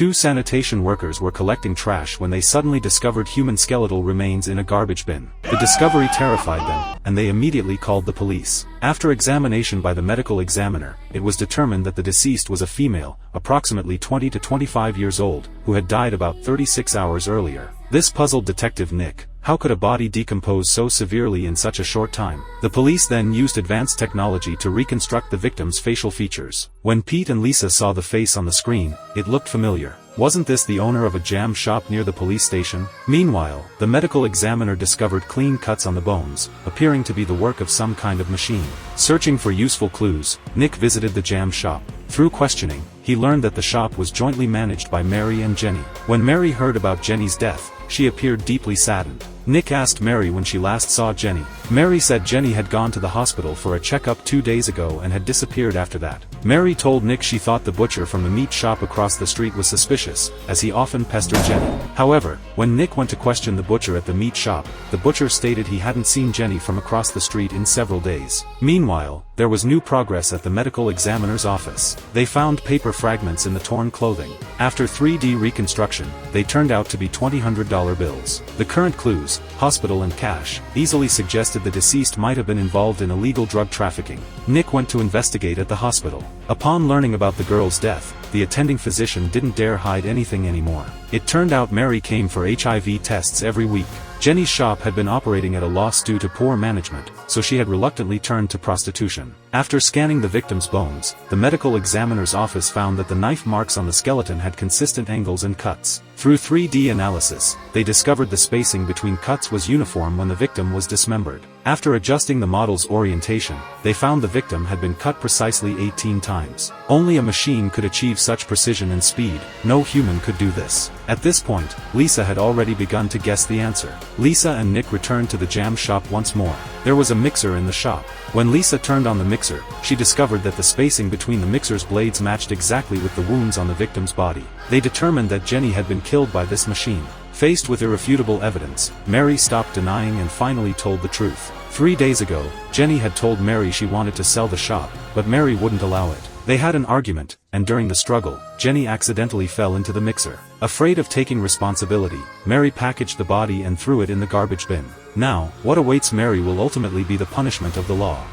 Two sanitation workers were collecting trash when they suddenly discovered human skeletal remains in a garbage bin. The discovery terrified them, and they immediately called the police. After examination by the medical examiner, it was determined that the deceased was a female, approximately 20 to 25 years old, who had died about 36 hours earlier. This puzzled Detective Nick. How could a body decompose so severely in such a short time? The police then used advanced technology to reconstruct the victim's facial features. When Pete and Lisa saw the face on the screen, it looked familiar. Wasn't this the owner of a jam shop near the police station? Meanwhile, the medical examiner discovered clean cuts on the bones, appearing to be the work of some kind of machine. Searching for useful clues, Nick visited the jam shop. Through questioning, he learned that the shop was jointly managed by Mary and Jenny. When Mary heard about Jenny's death, she appeared deeply saddened. Nick asked Mary when she last saw Jenny. Mary said Jenny had gone to the hospital for a checkup 2 days ago and had disappeared after that. Mary told Nick she thought the butcher from the meat shop across the street was suspicious, as he often pestered Jenny. However, when Nick went to question the butcher at the meat shop, the butcher stated he hadn't seen Jenny from across the street in several days. Meanwhile, there was new progress at the medical examiner's office. They found paper fragments in the torn clothing. After 3D reconstruction, they turned out to be $200 bills. The current clues, hospital and cash, easily suggested the deceased might have been involved in illegal drug trafficking. Nick went to investigate at the hospital. Upon learning about the girl's death, the attending physician didn't dare hide anything anymore. It turned out Mary came for HIV tests every week. Jenny's shop had been operating at a loss due to poor management, so she had reluctantly turned to prostitution. After scanning the victim's bones, the medical examiner's office found that the knife marks on the skeleton had consistent angles and cuts. Through 3D analysis, they discovered the spacing between cuts was uniform when the victim was dismembered. After adjusting the model's orientation, they found the victim had been cut precisely 18 times. Only a machine could achieve such precision and speed. No human could do this. At this point, Lisa had already begun to guess the answer. Lisa and Nick returned to the jam shop once more. There was a mixer in the shop. When Lisa turned on the mixer, she discovered that the spacing between the mixer's blades matched exactly with the wounds on the victim's body. They determined that Jenny had been killed by this machine. Faced with irrefutable evidence, Mary stopped denying and finally told the truth. 3 days ago, Jenny had told Mary she wanted to sell the shop, but Mary wouldn't allow it. They had an argument, and during the struggle, Jenny accidentally fell into the mixer. Afraid of taking responsibility, Mary packaged the body and threw it in the garbage bin. Now, what awaits Mary will ultimately be the punishment of the law.